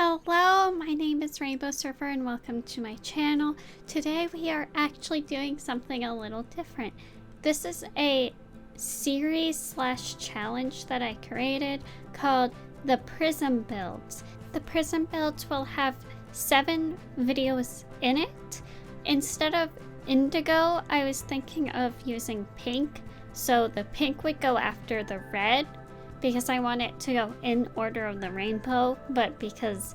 Hello, my name is Rainbow Surfer and welcome to my channel. Today we are actually doing something a little different. This is a series/challenge that I created called the Prism builds. The Prism builds will have 7 videos in it. Instead of indigo, I was thinking of using pink, so the pink would go after the red, because I want it to go in order of the rainbow, but because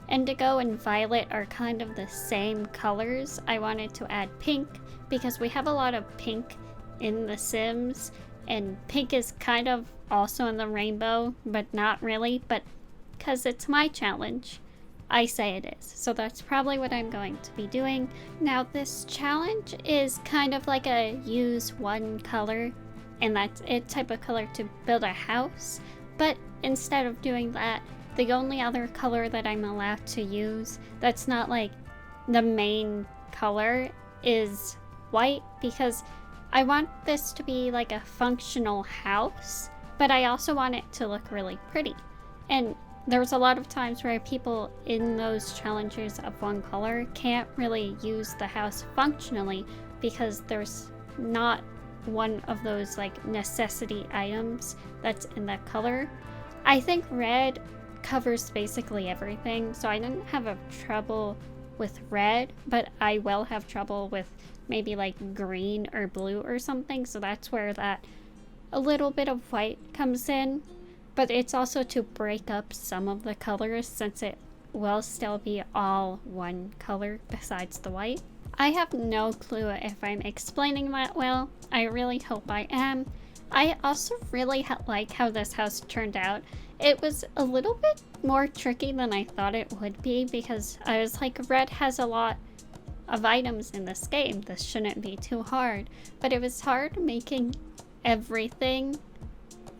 indigo and violet are kind of the same colors, I wanted to add pink because we have a lot of pink in The Sims, and pink is kind of also in the rainbow, but not really, but because it's my challenge, I say it is. So that's probably what I'm going to be doing. Now this challenge is kind of like a use one color and that's it type of color to build a house, but instead of doing that, the only other color that I'm allowed to use that's not like the main color is white, because I want this to be like a functional house, but I also want it to look really pretty. And there's a lot of times where people in those challenges of one color can't really use the house functionally because there's not one of those like necessity items that's in that color. I think red covers basically everything, so I didn't have a trouble with red, but I will have trouble with maybe like green or blue or something, so that's where that a little bit of white comes in. But it's also to break up some of the colors since it will still be all one color besides the white. I have no clue if I'm explaining that well. I really hope I am. I also really like how this house turned out. It was a little bit more tricky than I thought it would be, because I was like, red has a lot of items in this game. This shouldn't be too hard. But it was hard making everything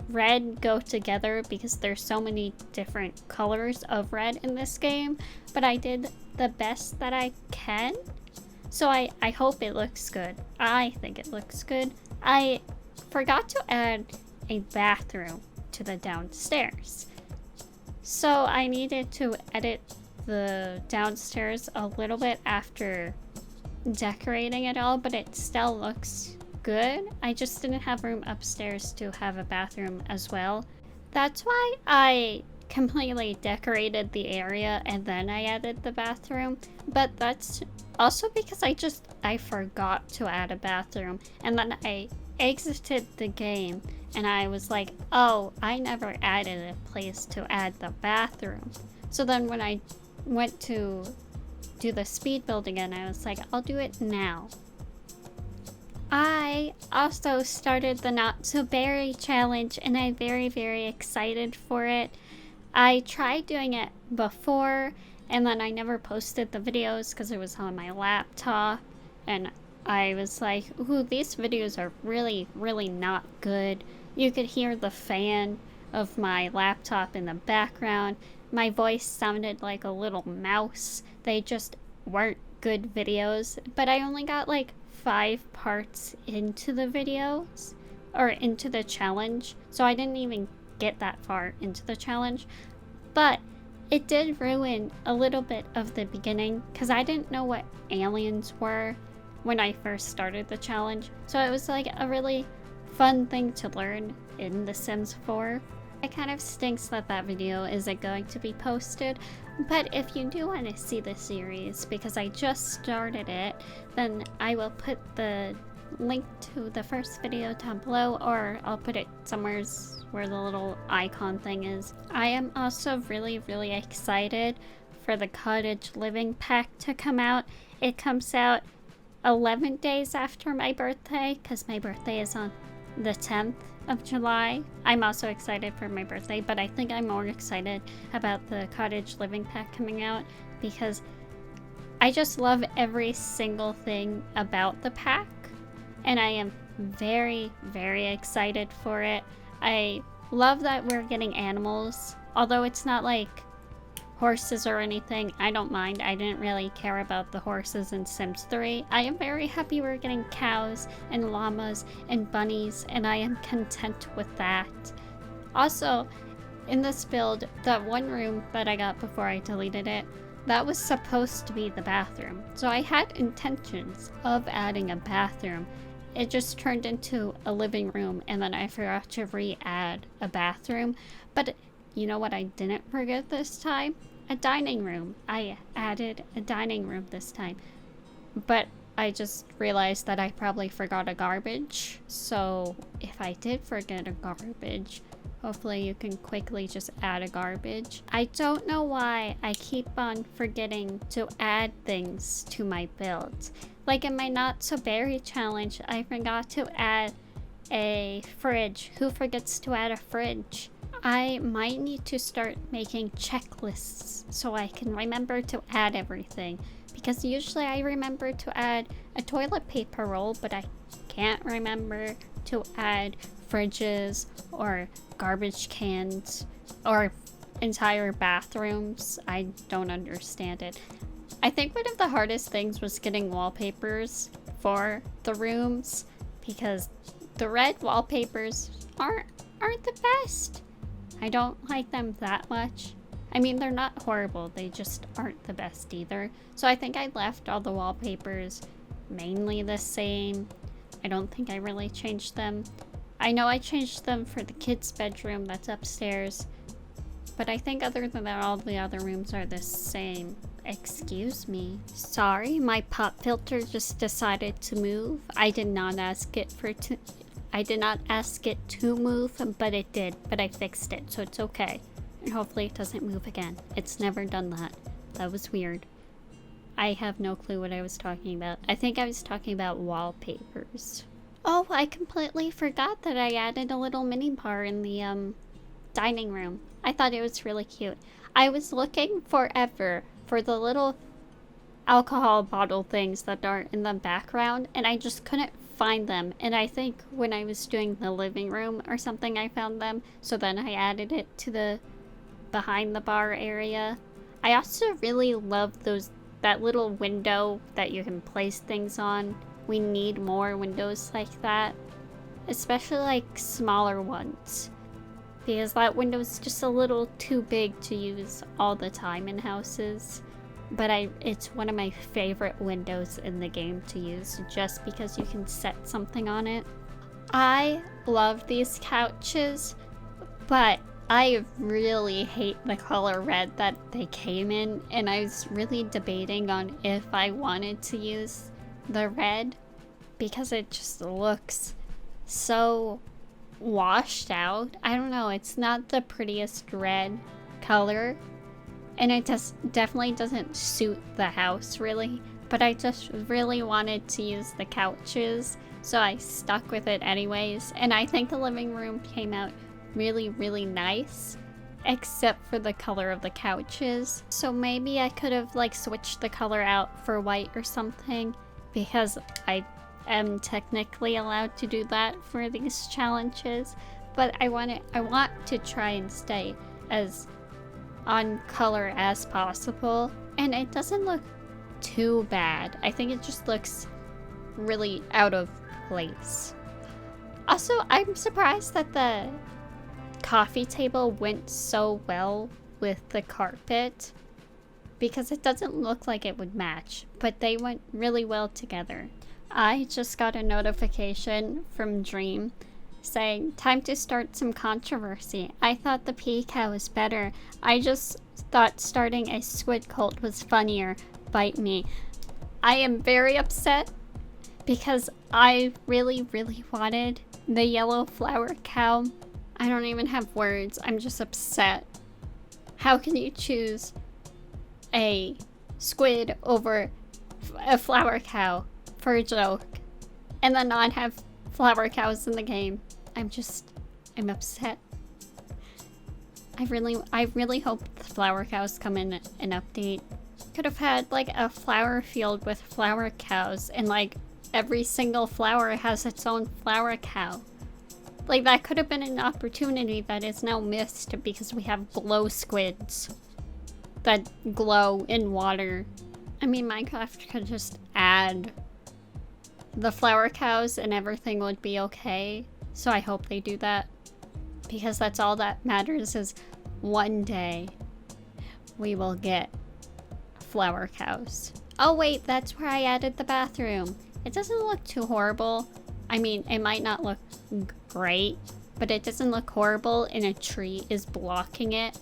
red go together because there's so many different colors of red in this game. But I did the best that I can. So I hope it looks good. I think it looks good. I forgot to add a bathroom to the downstairs. So I needed to edit the downstairs a little bit after decorating it all, but it still looks good. I just didn't have room upstairs to have a bathroom as well. That's why I completely decorated the area and then I added the bathroom, but that's also because I forgot to add a bathroom, and then I exited the game and I was like, oh, I never added a place to add the bathroom. So then when I went to do the speed build again, I was like, I'll do it now. I also started the Not So Berry challenge and I'm very excited for it. I tried doing it before and then I never posted the videos because it was on my laptop, and I was like, ooh, these videos are really not good. You could hear the fan of my laptop in the background. My voice sounded like a little mouse. They just weren't good videos, but I only got like 5 parts into the videos, or into the challenge, so I didn't even get that far into the challenge. But it did ruin a little bit of the beginning because I didn't know what aliens were when I first started the challenge, so it was like a really fun thing to learn in The Sims 4. It kind of stinks that that video isn't going to be posted, but if you do want to see the series, because I just started it, then I will put the link to the first video down below, or I'll put it somewhere where the little icon thing is. I am also really excited for the cottage living pack to come out. It comes out 11 days after my birthday, because my birthday is on the 10th of July. I'm also excited for my birthday, but I think I'm more excited about the cottage living pack coming out because I just love every single thing about the pack, and I am very excited for it. I love that we're getting animals, although it's not like horses or anything. I don't mind. I didn't really care about the horses in Sims 3. I am very happy we're getting cows and llamas and bunnies, and I am content with that. Also, in this build, that one room that I got before I deleted it, that was supposed to be the bathroom. So I had intentions of adding a bathroom. It just turned into a living room, and then I forgot to re-add a bathroom. But you know what I didn't forget this time? A dining room. I added a dining room this time. But I just realized that I probably forgot a garbage. So if I did forget a garbage, hopefully you can quickly just add a garbage. I don't know why I keep on forgetting to add things to my builds. Like in my Not So Berry challenge, I forgot to add a fridge. Who forgets to add a fridge? I might need to start making checklists so I can remember to add everything. Because usually I remember to add a toilet paper roll, but I can't remember to add fridges or garbage cans or entire bathrooms. I don't understand it. I think one of the hardest things was getting wallpapers for the rooms, because the red wallpapers aren't the best. I don't like them that much. I mean, they're not horrible, they just aren't the best either. So I think I left all the wallpapers mainly the same. I don't think I really changed them. I know I changed them for the kids' bedroom that's upstairs, but I think other than that, all the other rooms are the same. Excuse me. Sorry, my pop filter just decided to move. I did not ask it to move, but it did. But I fixed it, so it's okay. And hopefully it doesn't move again. It's never done that. That was weird. I have no clue what I was talking about. I think I was talking about wallpapers. Oh, I completely forgot that I added a little mini bar in the dining room. I thought it was really cute. I was looking forever for the little alcohol bottle things that are in the background, and I just couldn't find them. And I think when I was doing the living room or something, I found them. So then I added it to the behind the bar area. I also really love that little window that you can place things on. We need more windows like that, especially like smaller ones, because that window is just a little too big to use all the time in houses. But it's one of my favorite windows in the game to use, just because you can set something on it. I love these couches, but I really hate the color red that they came in, and I was really debating on if I wanted to use the red, because it just looks so washed out. I don't know, it's not the prettiest red color, and it just definitely doesn't suit the house really, but I just really wanted to use the couches, so I stuck with it anyways. And I think the living room came out really, really nice, except for the color of the couches. So maybe I could have like switched the color out for white or something, because I am technically allowed to do that for these challenges. But I want to try and stay as on color as possible, and it doesn't look too bad. I think it just looks really out of place. Also, I'm surprised that the coffee table went so well with the carpet, because it doesn't look like it would match, but they went really well together. I just got a notification from Dream saying, time to start some controversy. I thought the pea cow was better. I just thought starting a squid cult was funnier. Bite me. I am very upset, because I really, really wanted the yellow flower cow. I don't even have words. I'm just upset. How can you choose a squid over a flower cow for a joke, and then not have flower cows in the game? I'm upset. I really hope the flower cows come in an update. Could have had like a flower field with flower cows, and like every single flower has its own flower cow. Like, that could have been an opportunity that is now missed, because we have glow squids that glow in water. I mean, Minecraft could just add the flower cows and everything would be okay. So I hope they do that, because that's all that matters, is one day we will get flower cows. Oh wait, that's where I added the bathroom. It doesn't look too horrible. I mean, it might not look great, but it doesn't look horrible, and a tree is blocking it.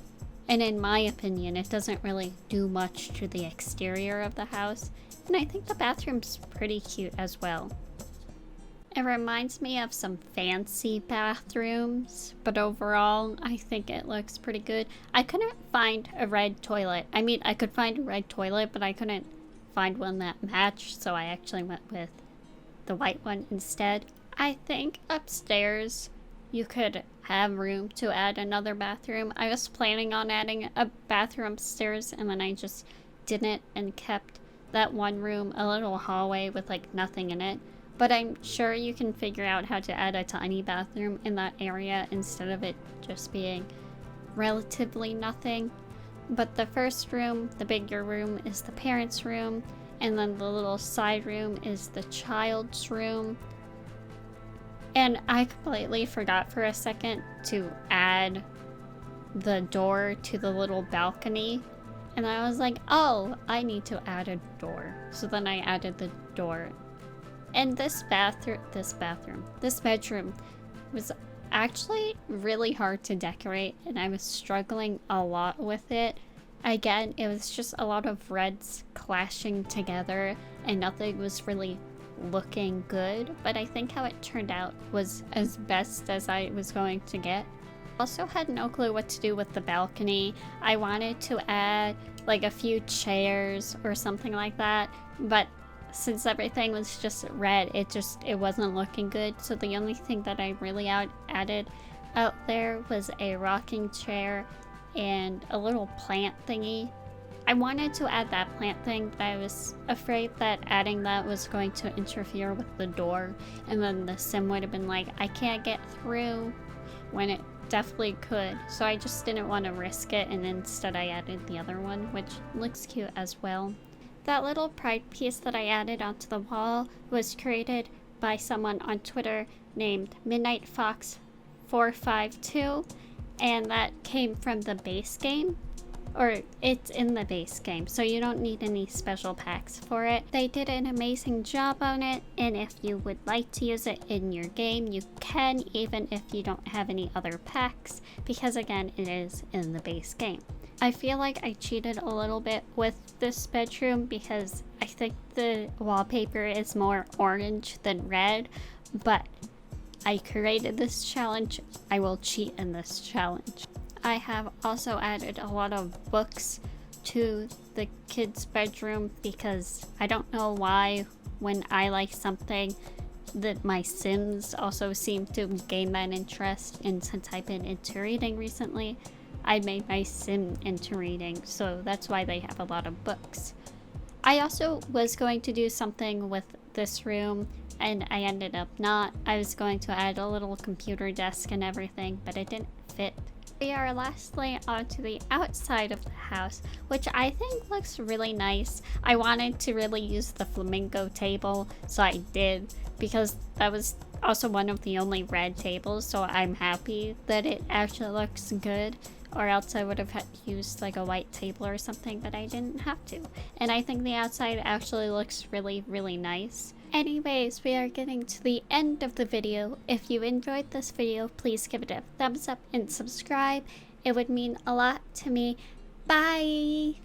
And in my opinion, it doesn't really do much to the exterior of the house. And I think the bathroom's pretty cute as well. It reminds me of some fancy bathrooms, but overall, I think it looks pretty good. I couldn't find a red toilet. I mean, I could find a red toilet, but I couldn't find one that matched, so I actually went with the white one instead. I think upstairs you could have room to add another bathroom. I was planning on adding a bathroom upstairs, and then I just didn't and kept that one room a little hallway with like nothing in it. But I'm sure you can figure out how to add a tiny bathroom in that area instead of it just being relatively nothing. But the first room, the bigger room, is the parents' room, and then the little side room is the child's room. And I completely forgot for a second to add the door to the little balcony. And I was like, oh, I need to add a door. So then I added the door. And this bedroom was actually really hard to decorate, and I was struggling a lot with it. Again, it was just a lot of reds clashing together, and nothing was really looking good, but I think how it turned out was as best as I was going to get. Also had no clue what to do with the balcony. I wanted to add like a few chairs or something like that, but since everything was just red, it wasn't looking good. So the only thing that I really added out there was a rocking chair and a little plant thingy. I wanted to add that plant thing, but I was afraid that adding that was going to interfere with the door, and then the sim would have been like, I can't get through, when it definitely could. So I just didn't want to risk it, and instead I added the other one, which looks cute as well. That little pride piece that I added onto the wall was created by someone on Twitter named Midnight Fox 452, and that came from the base game, or it's in the base game, so you don't need any special packs for it. They did an amazing job on it, and if you would like to use it in your game, you can, even if you don't have any other packs, because again, it is in the base game. I feel like I cheated a little bit with this bedroom because I think the wallpaper is more orange than red, but I created this challenge. I will cheat in this challenge. I have also added a lot of books to the kids' bedroom because I don't know why when I like something that my Sims also seem to gain that interest, and since I've been into reading recently, I made my Sim into reading, so that's why they have a lot of books. I also was going to do something with this room, and I ended up not. I was going to add a little computer desk and everything, but it didn't fit. We are lastly onto the outside of the house, which I think looks really nice. I wanted to really use the flamingo table, so I did, because that was also one of the only red tables, so I'm happy that it actually looks good. Or else I would have used like a white table or something, but I didn't have to. And I think the outside actually looks really, really nice. Anyways, we are getting to the end of the video. If you enjoyed this video, please give it a thumbs up and subscribe. It would mean a lot to me. Bye!